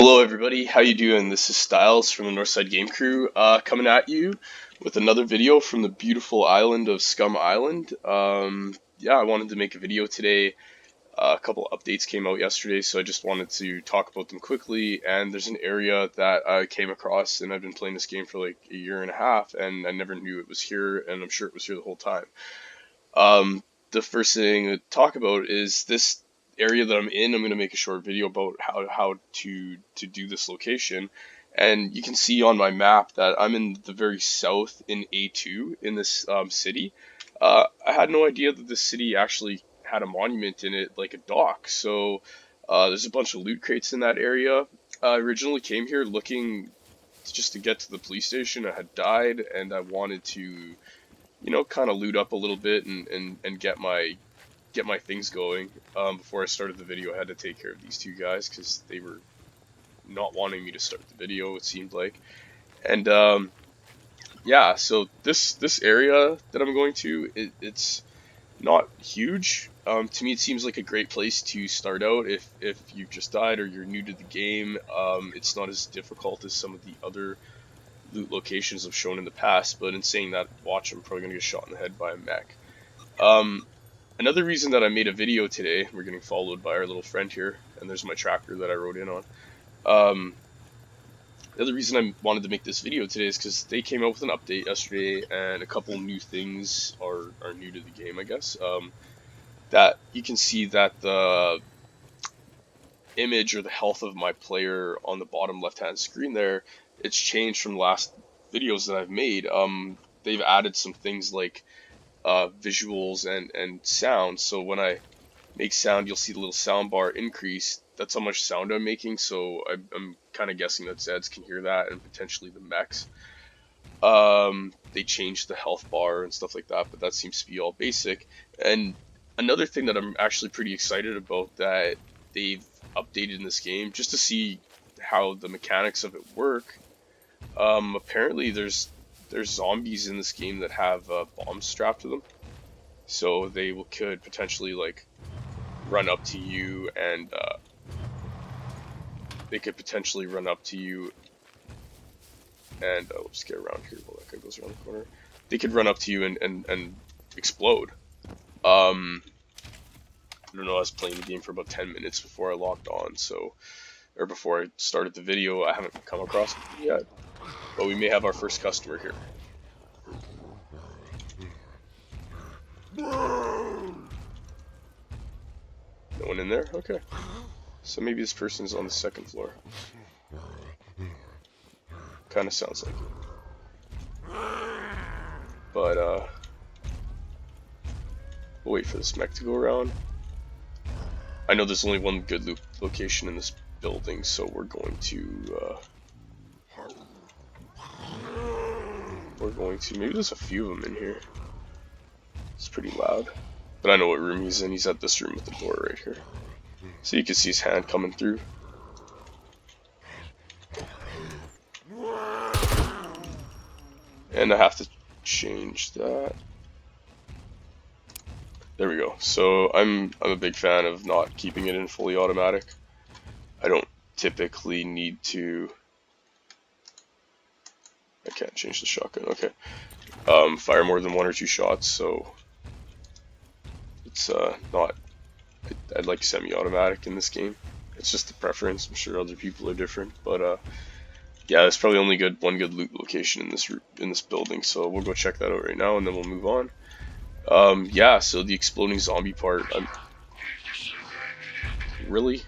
Hello everybody, how you doing? This is Styles from the Northside Game Crew, coming at you with another video from the beautiful island of SCUM Island. Yeah, I wanted to make a video today. A couple updates came out yesterday, so I just wanted to talk about them quickly. And there's an area that I came across, and I've been playing this game for like a year and a half, and I never knew it was here, and I'm sure it was here the whole time. The first thing to talk about is this area that I'm in. I'm going to make a short video about how to do this location, and you can see on my map that I'm in the very south in A2 in this city. I had no idea that this city actually had a monument in it, like a dock. So there's a bunch of loot crates in that area. I originally came here looking just to get to the police station. I had died, and I wanted to kind of loot up a little bit and get my things going. Before I started the video, I had to take care of these two guys because they were not wanting me to start the video, it seemed like. And yeah, so this area that I'm going to, it's not huge. To me, it seems like a great place to start out if you've just died or you're new to the game. It's not as difficult as some of the other loot locations I've shown in the past, but in saying that, watch, I'm probably gonna get shot in the head by a mech. Another reason that I made a video today, we're getting followed by our little friend here, and there's my tractor that I rode in on. The other reason I wanted to make this video today is because they came out with an update yesterday, and a couple new things are new to the game, I guess. That you can see that the image or the health of my player on the bottom left hand screen there, it's changed from the last videos that I've made. They've added some things like visuals and sound. So when I make sound, you'll see the little sound bar increase. That's how much sound I'm making, so I'm kind of guessing that Zeds can hear that, and potentially the mechs. They changed the health bar and stuff like that, but that seems to be all basic. And another thing that I'm actually pretty excited about that they've updated in this game, just to see how the mechanics of it work. Apparently there's zombies in this game that have bombs strapped to them, so they could potentially like run up to you, and let's get around here while that guy goes around the corner. They could run up to you and explode. I don't know, I was playing the game for about 10 minutes before I logged on, or before I started the video. I haven't come across it yet, but we may have our first customer here. No one in there? Okay. So maybe this person's on the second floor. Kinda sounds like it. But, we'll wait for this mech to go around. I know there's only one good loot location in this building, so we're going to, maybe there's a few of them in here. It's pretty loud. But I know what room he's in. He's at this room with the door right here. So you can see his hand coming through. And I have to change that. There we go. So I'm a big fan of not keeping it in fully automatic. I don't typically need to. I can't change the shotgun. Okay. Fire more than 1 or 2 shots, so it's not. I'd like semi-automatic in this game. It's just a preference. I'm sure other people are different, but yeah, there's probably only one good loot location in this building, so we'll go check that out right now, and then we'll move on. Yeah, so the exploding zombie part. Really?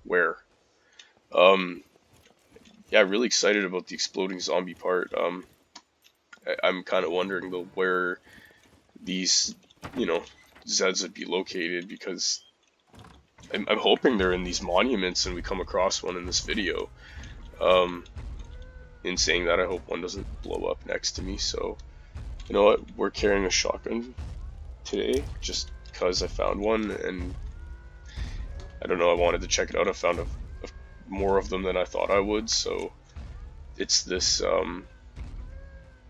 Where? Yeah, really excited about the exploding zombie part. I'm kind of wondering though where these, Zeds would be located, because I'm hoping they're in these monuments and we come across one in this video. In saying that, I hope one doesn't blow up next to me. So, you know what? We're carrying a shotgun today just because I found one, and I don't know, I wanted to check it out. I found more of them than I thought I would, so it's this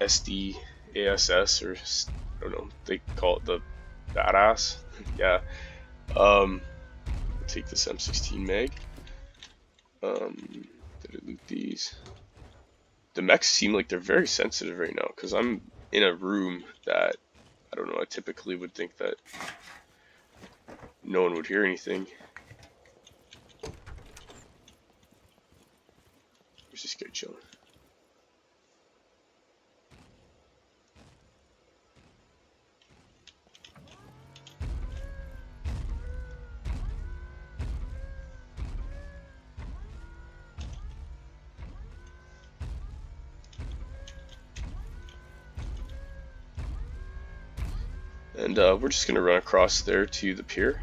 SDASS, or I don't know, they call it the badass. Yeah. I'll take this M16 mag. Did I loot these? The mechs seem like they're very sensitive right now because I'm in a room that, I don't know, I typically would think that no one would hear anything. Where's this guy chilling? And we're just gonna run across there to the pier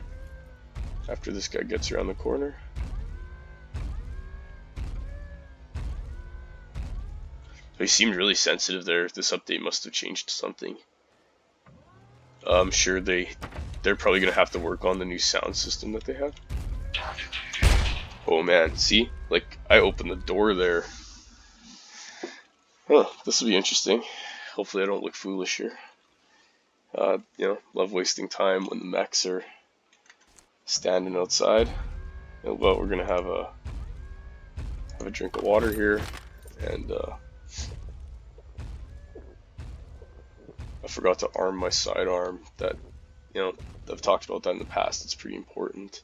after this guy gets around the corner. So he seemed really sensitive there. This update must have changed something. I'm sure they're probably gonna have to work on the new sound system that they have. Oh man, see? Like, I opened the door there. Huh, this will be interesting. Hopefully I don't look foolish here. You know, love wasting time when the mechs are standing outside. Well, we're gonna have a drink of water here, and I forgot to arm my sidearm. That, you know, I've talked about that in the past. It's pretty important.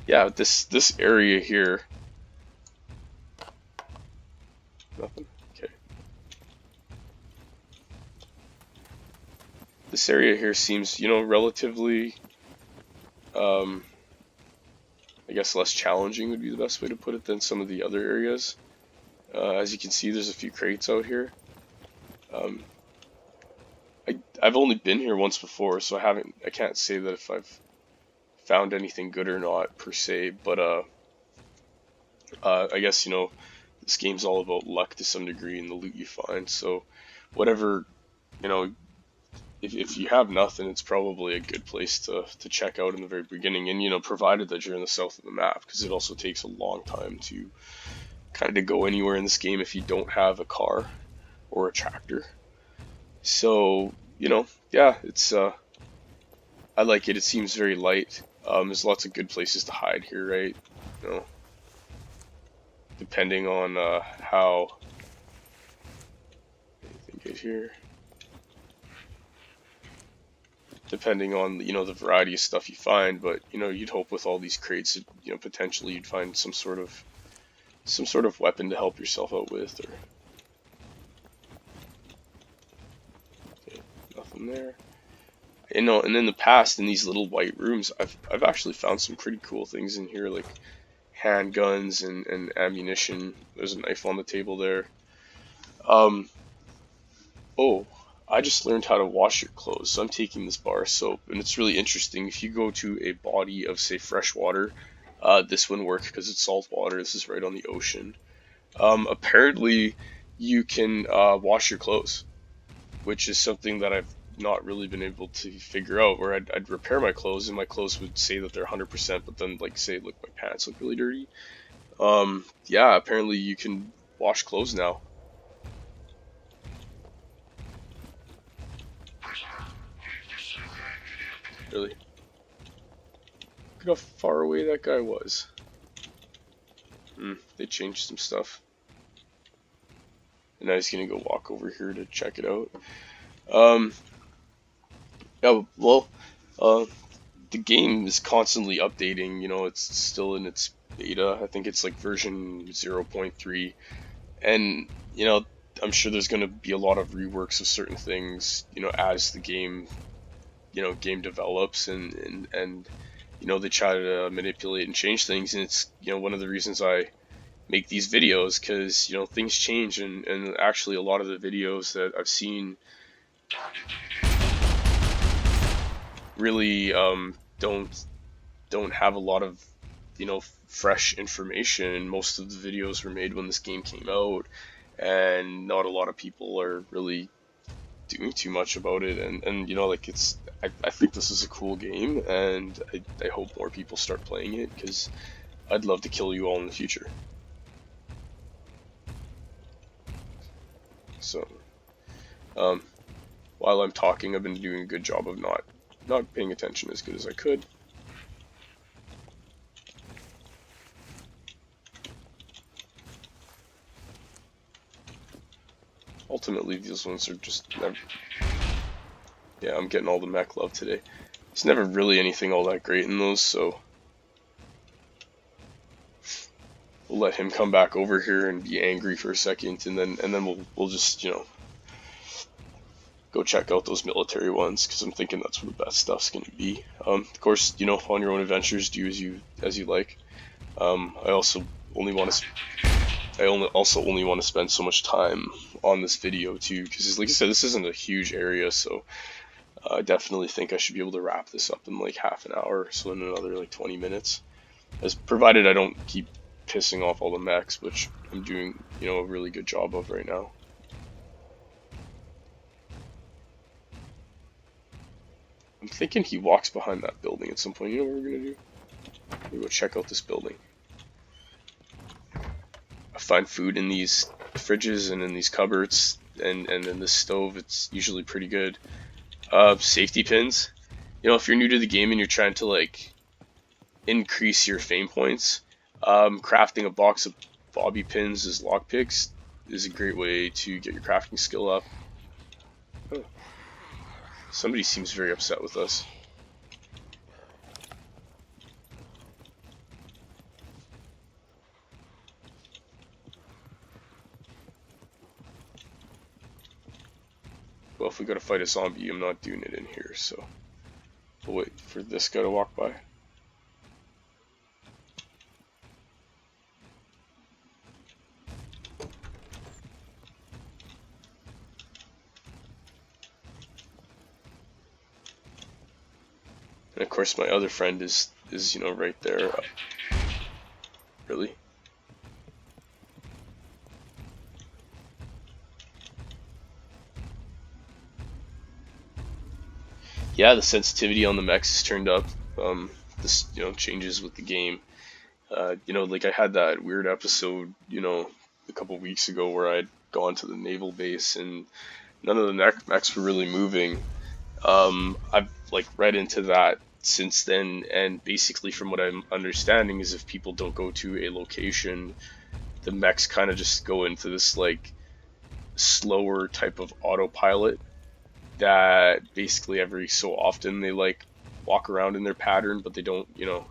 Yeah, this area here. Nothing. Okay. This area here seems, you know, relatively, I guess less challenging would be the best way to put it than some of the other areas. As you can see, there's a few crates out here. I've only been here once before, so I can't say that if I've found anything good or not per se, but I guess, you know, this game's all about luck to some degree in the loot you find. So whatever, you know, if you have nothing, it's probably a good place to check out in the very beginning, and, you know, provided that you're in the south of the map, because it also takes a long time to kind of go anywhere in this game if you don't have a car or a tractor. So, you know, yeah, it's I like it. It seems very light. There's lots of good places to hide here, right? You know, depending on how. Anything good here? Depending on, you know, the variety of stuff you find, but, you know, you'd hope with all these crates that, you know, potentially you'd find some sort of weapon to help yourself out with, or okay, nothing there. You know, and in the past, in these little white rooms, I've actually found some pretty cool things in here, like handguns and ammunition. There's a knife on the table there. Oh, I just learned how to wash your clothes. So I'm taking this bar of soap, and it's really interesting. If you go to a body of, say, fresh water, this wouldn't work because it's salt water. This is right on the ocean. Apparently, you can wash your clothes, which is something that I've not really been able to figure out. Where I'd repair my clothes, and my clothes would say that they're 100%, but then, like, say, look, my pants look really dirty. Yeah, apparently you can wash clothes now. Really? Look how far away that guy was. They changed some stuff. And now he's gonna go walk over here to check it out. Yeah, well, the game is constantly updating. You know, it's still in its beta. I think it's like version 0.3. And, you know, I'm sure there's gonna be a lot of reworks of certain things, you know, as the game, you know, game develops, and you know, they try to manipulate and change things. And it's, you know, one of the reasons I make these videos, because, you know, things change, and actually a lot of the videos that I've seen really don't have a lot of, you know, fresh information. Most of the videos were made when this game came out, and not a lot of people are really doing too much about it. And you know, like, it's, I think this is a cool game, and I hope more people start playing it, because I'd love to kill you all in the future. So, while I'm talking, I've been doing a good job of not paying attention as good as I could. ultimately these ones are just never... Yeah, I'm getting all the mech love today. There's never really anything all that great in those, so we'll let him come back over here and be angry for a second, and then we'll just, you know, go check out those military ones, because I'm thinking that's where the best stuff's gonna be. Of course, you know, on your own adventures, do as you like. I also only want to only want to spend so much time on this video too, because like I said, this isn't a huge area, so I definitely think I should be able to wrap this up in like half an hour, so in another like 20 minutes, as provided I don't keep pissing off all the mechs, which I'm doing, you know, a really good job of right now. I'm thinking he walks behind that building at some point. You know what we're gonna do? We're gonna go check out this building. I find food in these fridges and in these cupboards, and in this stove. It's usually pretty good. Safety pins. You know, if you're new to the game and you're trying to like increase your fame points, crafting a box of bobby pins as lockpicks is a great way to get your crafting skill up. Oh. Somebody seems very upset with us. Well, if we gotta fight a zombie, I'm not doing it in here, so we'll wait for this guy to walk by. And of course, my other friend is you know, right there. Really? Yeah, the sensitivity on the mechs is turned up. This, you know, changes with the game. You know, like I had that weird episode, you know, a couple weeks ago where I'd gone to the naval base and none of the mechs were really moving. I've like read into that since then, and basically from what I'm understanding is if people don't go to a location, the mechs kind of just go into this like slower type of autopilot that basically every so often they like walk around in their pattern, but they don't, you know.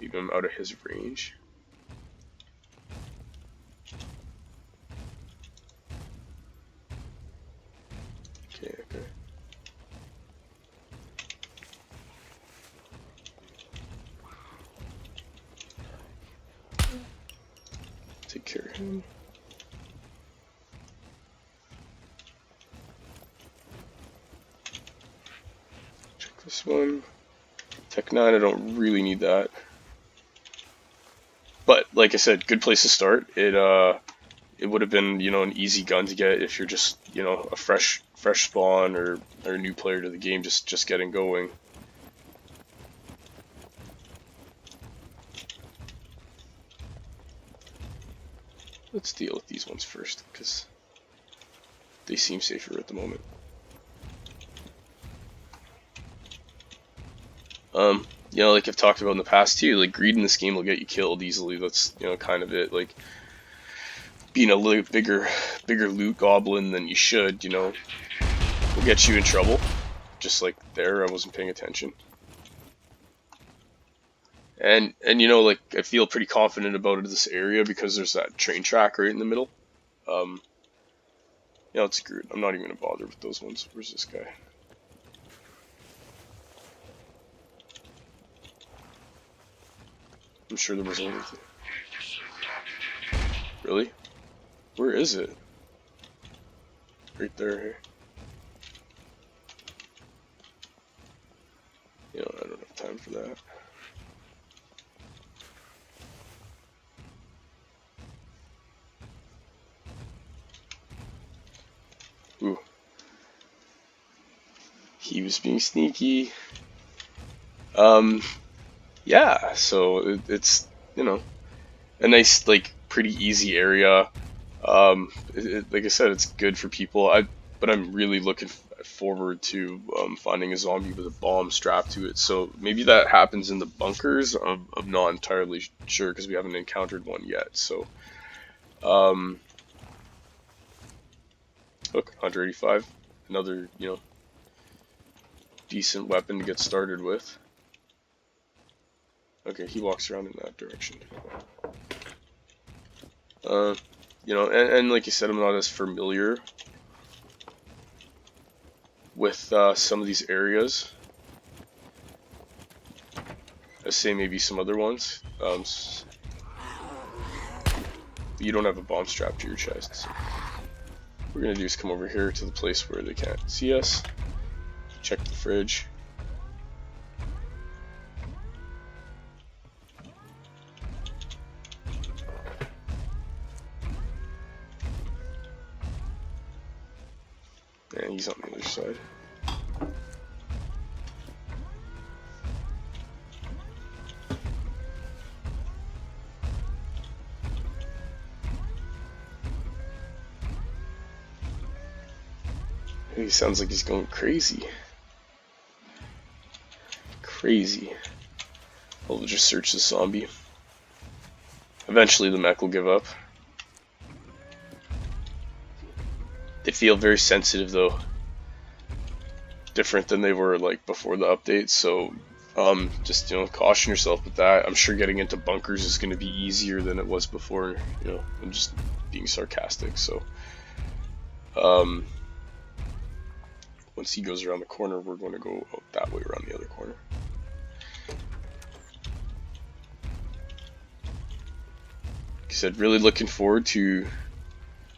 Leave him out of his range. Okay. Take care of him. Check this one. Tech 9, I don't really need that. But like I said, good place to start. It would have been, you know, an easy gun to get if you're just, you know, a fresh spawn or a new player to the game, just getting going. Let's deal with these ones first, because they seem safer at the moment. You know, like I've talked about in the past too, like greed in this game will get you killed easily. That's, you know, kind of it. Like being a little bigger loot goblin than you should, you know, will get you in trouble. Just like there, I wasn't paying attention. And you know, like I feel pretty confident about this area because there's that train track right in the middle. You know, it's screwed. I'm not even gonna bother with those ones. Where's this guy? I'm sure there was anything. Really? Where is it? Right there. You know, I don't have time for that. Ooh. He was being sneaky. Yeah, so it's, you know, a nice, like, pretty easy area. Like I said, it's good for people. But I'm really looking forward to finding a zombie with a bomb strapped to it. So maybe that happens in the bunkers. I'm not entirely sure because we haven't encountered one yet. So, look, 185, another decent weapon to get started with. Okay, he walks around in that direction. And like you said, I'm not as familiar with some of these areas as say maybe some other ones. You don't have a bomb strapped to your chest. So what we're gonna do is come over here to the place where they can't see us. Check the fridge. And he's on the other side. He sounds like he's going crazy. Crazy. We'll just search the zombie. Eventually the mech will give up. They feel very sensitive though. Different than they were like before the update, so just caution yourself with that. I'm sure getting into bunkers is going to be easier than it was before. I'm just being sarcastic. So once he goes around the corner, we're going to go out that way around the other corner. Like I said, really looking forward to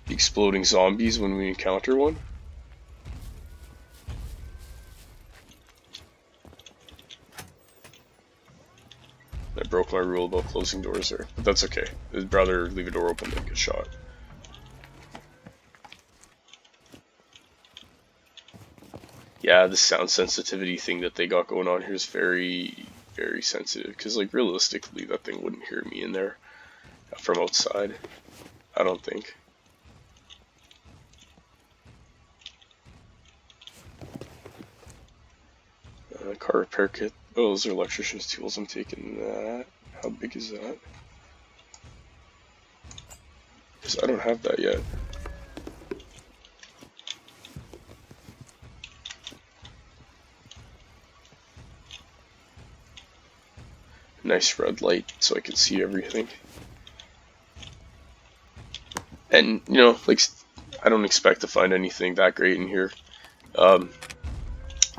the exploding zombies when we encounter one. I broke my rule about closing doors there, but that's okay. I'd rather leave a door open than get shot. Yeah, the sound sensitivity thing that they got going on here is very, very sensitive, because like realistically that thing wouldn't hear me in there from outside, I don't think. Car repair kit. Oh, those are electrician's tools. I'm taking that. How big is that? Because I don't have that yet. Nice red light so I can see everything. And, like, I don't expect to find anything that great in here.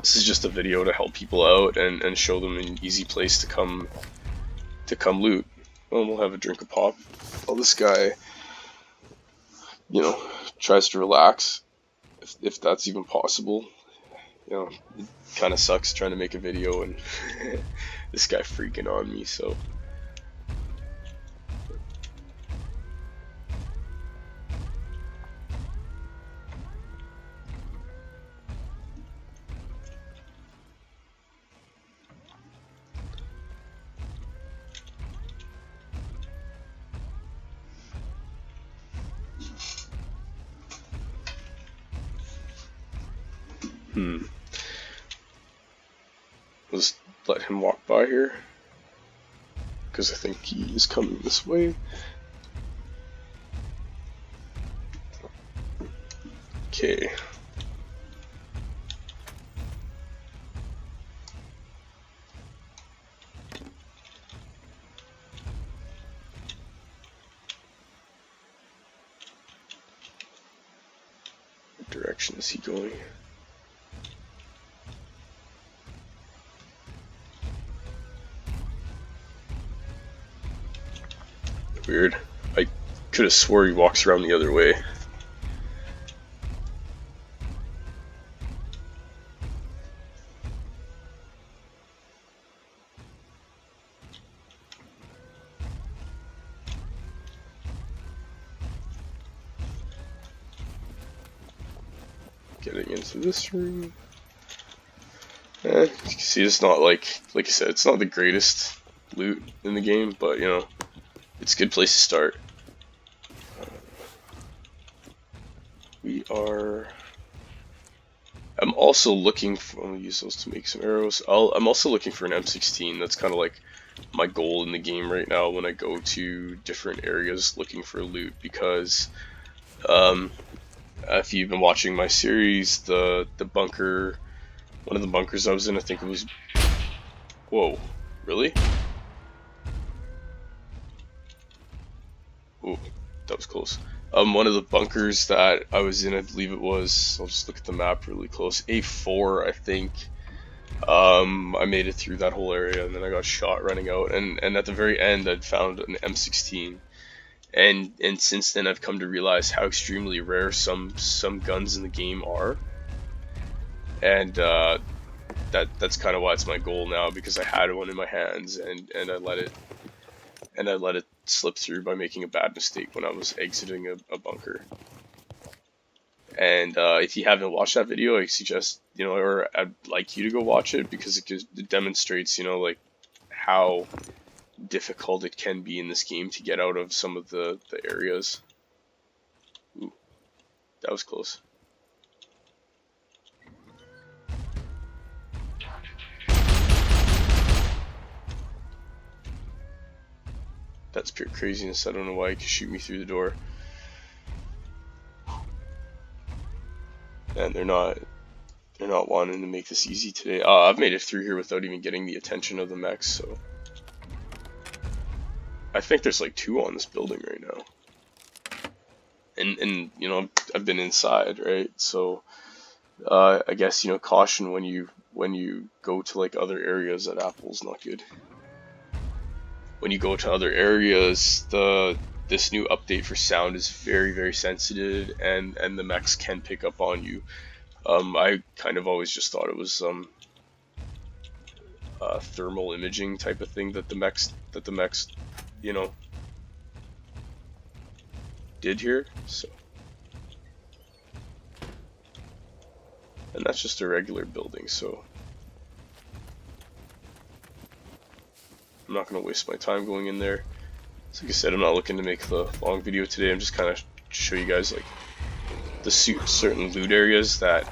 This is just a video to help people out and show them an easy place to come loot. Well, we'll have a drink of pop while this guy, tries to relax, if that's even possible. It kind of sucks trying to make a video and this guy freaking on me, so. Let's let him walk by here, because I think he is coming this way. Okay. What direction is he going? Weird. I could have swore he walks around the other way. Getting into this room. You can see it's not like I said, it's not the greatest loot in the game, but it's a good place to start. I'm also looking for, I'll use those to make some arrows. I'm also looking for an M16. That's kind of like my goal in the game right now when I go to different areas looking for loot, because um, if you've been watching my series, the bunker, one of the bunkers I was in, I think it was, whoa, really? Ooh, that was close. One of the bunkers that I was in, I believe it was, I'll just look at the map really close, A4, I think. I made it through that whole area, and then I got shot running out, and at the very end I'd found an M16. And since then I've come to realize how extremely rare some guns in the game are. And that's kind of why it's my goal now, because I had one in my hands, and I let it slip through by making a bad mistake when I was exiting a bunker. And if you haven't watched that video, I suggest, or I'd like you to go watch it, because it demonstrates, like how difficult it can be in this game to get out of some of the areas. Ooh, that was close. That's pure craziness. I don't know why he could shoot me through the door. And they're not wanting to make this easy today. I've made it through here without even getting the attention of the mechs, so I think there's like 2 on this building right now. And I've been inside, right? So I guess, caution when you go to like other areas. That apple's not good. When you go to other areas, this new update for sound is very, very sensitive, and the mechs can pick up on you. I kind of always just thought it was thermal imaging type of thing that the mechs did here. So, and that's just a regular building, so I'm not going to waste my time going in there. So like I said, I'm not looking to make the long video today. I'm just kind of show you guys like the certain loot areas that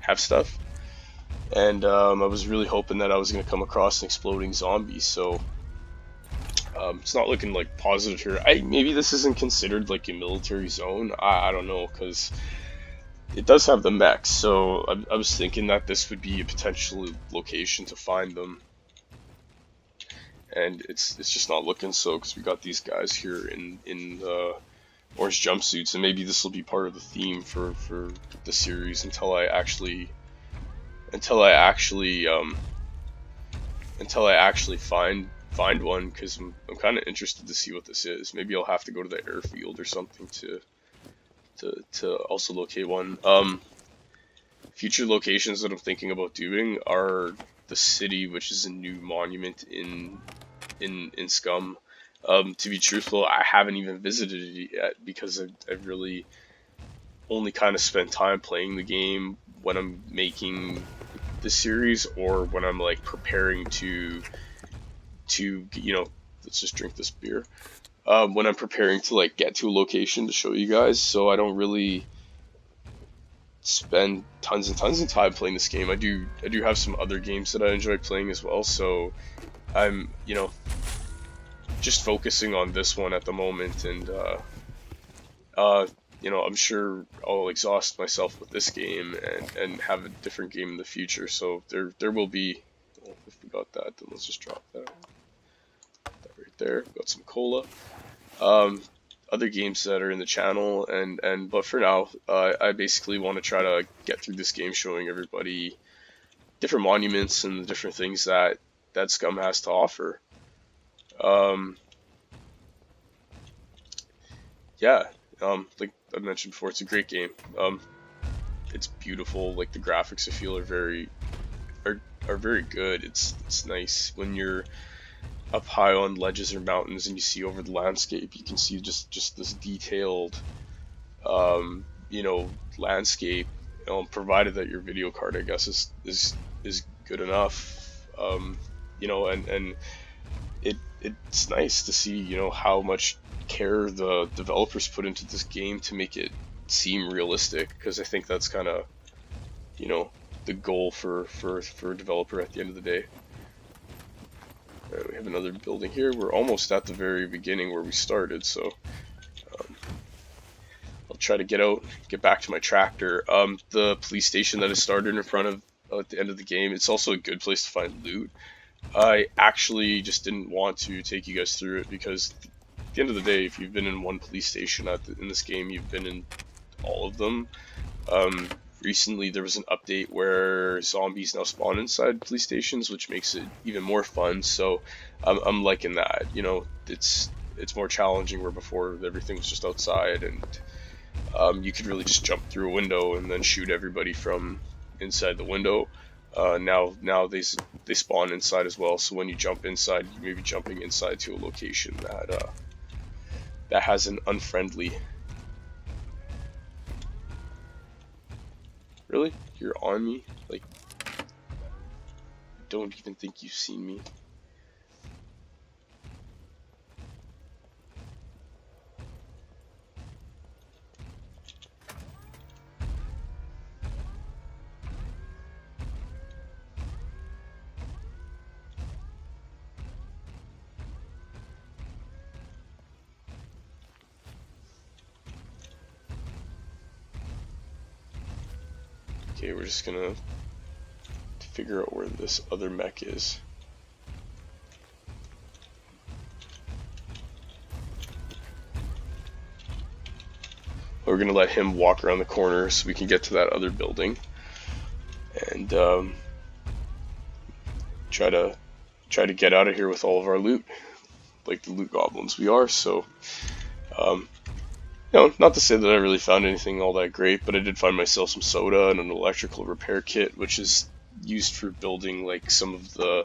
have stuff. And I was really hoping that I was going to come across an exploding zombie, so it's not looking like positive here. Maybe this isn't considered like a military zone. I don't know, because it does have the mechs, so I was thinking that this would be a potential location to find them. And it's just not looking so, because we got these guys here in orange jumpsuits, and maybe this will be part of the theme for the series until I actually find one, because I'm kind of interested to see what this is. Maybe I'll have to go to the airfield or something to also locate one. Future locations that I'm thinking about doing are the city, which is a new monument in SCUM. To be truthful, I haven't even visited it yet, because I've really only kind of spent time playing the game when I'm making the series, or when I'm like preparing to let's just drink this beer. When I'm preparing to like get to a location to show you guys, so I don't really spend tons and tons of time playing this game. I do have some other games that I enjoy playing as well, so I'm just focusing on this one at the moment, and I'm sure I'll exhaust myself with this game and have a different game in the future. So there will be, if we got that, then let's just drop that right there. Got some cola. Other games that are in the channel, but for now, I basically want to try to get through this game showing everybody different monuments and the different things that SCUM has to offer. Yeah, like I mentioned before, it's a great game. It's beautiful. Like the graphics, I feel, are very good. It's nice when you're up high on ledges or mountains and you see over the landscape. You can see just this detailed, landscape. Provided that your video card, I guess, is good enough. And it's nice to see how much care the developers put into this game to make it seem realistic, because I think that's kind of, you know, the goal for a developer at the end of the day. We have another building here. We're almost at the very beginning where we started, so I'll try to get back to my tractor. The police station that I started in front of at the end of the game, it's also a good place to find loot. I actually just didn't want to take you guys through it because at the end of the day, if you've been in one police station in this game, you've been in all of them. Recently there was an update where zombies now spawn inside police stations, which makes it even more fun. So I'm liking that. You know, it's more challenging, where before everything was just outside, and you could really just jump through a window and then shoot everybody from inside the window. Now they spawn inside as well. So when you jump inside, you may be jumping inside to a location that has an unfriendly. Really? You're on me? Like, don't even think you've seen me. Okay, we're just gonna figure out where this other mech is. We're gonna let him walk around the corner so we can get to that other building, and try to get out of here with all of our loot, like the loot goblins we are. So, you know, not to say that I really found anything all that great, but I did find myself some soda and an electrical repair kit, which is used for building like some of the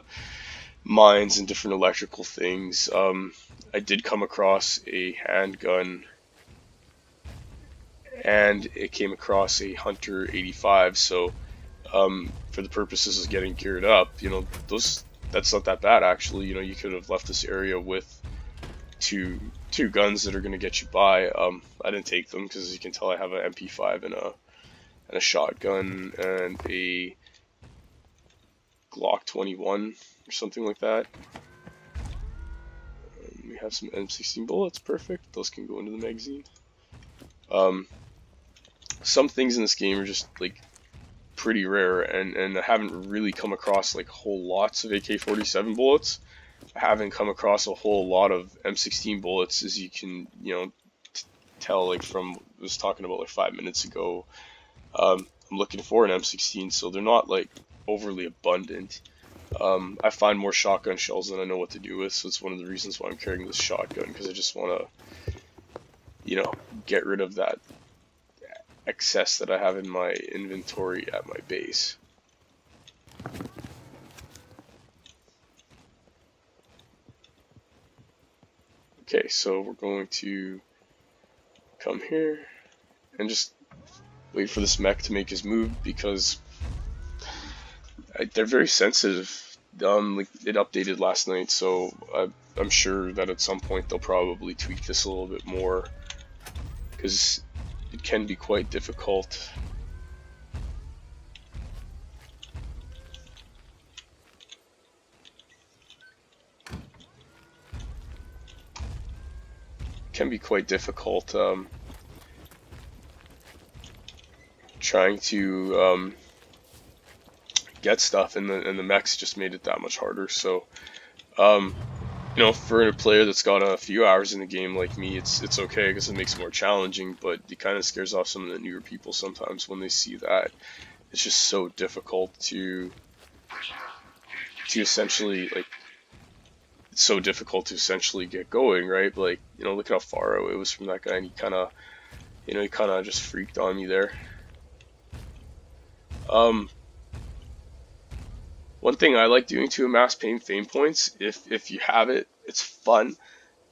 mines and different electrical things. I did come across a handgun, and it came across a Hunter 85. So, for the purposes of getting geared up, you know, that's not that bad actually. You know, you could have left this area with two guns that are going to get you by. I didn't take them because, as you can tell, I have an MP5 and a shotgun and a Glock 21 or something like that. We have some M16 bullets, perfect. Those can go into the magazine. Some things in this game are just like pretty rare, and I haven't really come across like whole lots of AK-47 bullets. I haven't come across a whole lot of M16 bullets, as you can, you know, tell like from I was talking about like 5 minutes ago. I'm looking for an M16, so they're not like overly abundant. I find more shotgun shells than I know what to do with, so it's one of the reasons why I'm carrying this shotgun, because I just want to, you know, get rid of that excess that I have in my inventory at my base. Okay, so we're going to come here and just wait for this mech to make his move, because they're very sensitive. Like, it updated last night, so I'm sure that at some point they'll probably tweak this a little bit more, because it can be quite difficult. Trying to get stuff, and the mechs just made it that much harder. So, you know, for a player that's got a few hours in the game like me, it's okay, because it makes it more challenging. But it kind of scares off some of the newer people sometimes when they see that it's just so difficult to essentially, like, it's so difficult to essentially get going, right? Like, you know, look how far away it was from that guy, and he kind of just freaked on me there. One thing I like doing to amass fame points, if you have it, it's fun,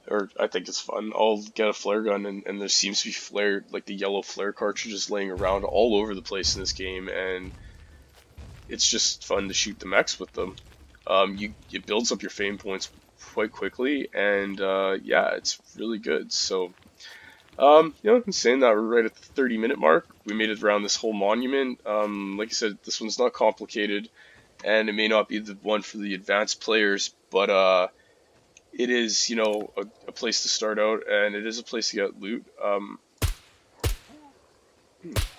or I think it's fun. I'll get a flare gun, and there seems to be flare, like the yellow flare cartridges laying around all over the place in this game, and it's just fun to shoot the mechs with them. It builds up your fame points quite quickly, and yeah, it's really good. So In saying that, we're right at the 30-minute mark. We made it around this whole monument. Like I said, this one's not complicated, and it may not be the one for the advanced players, but it is, a place to start out, and it is a place to get loot. I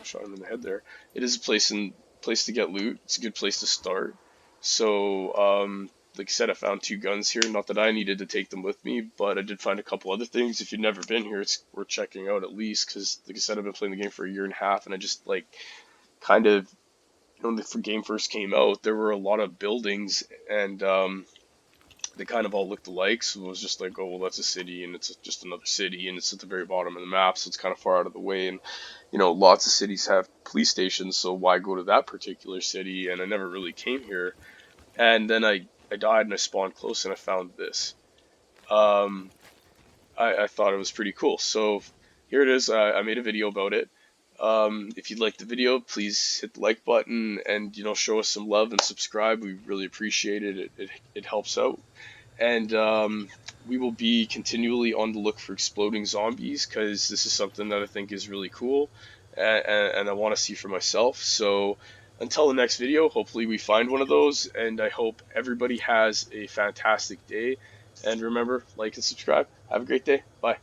shot him in the head there. It is a place to get loot. It's a good place to start. So, like I said, I found two guns here. Not that I needed to take them with me, but I did find a couple other things. If you've never been here, it's worth checking out at least, because, like I said, I've been playing the game for a year and a half, and I just like kind of, when the game first came out, there were a lot of buildings, and they kind of all looked alike. So it was just like, oh well, that's a city, and it's just another city, and it's at the very bottom of the map, so it's kind of far out of the way. And lots of cities have police stations, so why go to that particular city? And I never really came here. And then I died and I spawned close and I found this. Um, I thought it was pretty cool. So here it is. I made a video about it. If you liked the video, please hit the like button and show us some love and subscribe. We really appreciate it. It helps out. And we will be continually on the look for exploding zombies, because this is something that I think is really cool, and I want to see for myself. So until the next video, hopefully we find one of those, and I hope everybody has a fantastic day. And remember, like and subscribe. Have a great day. Bye.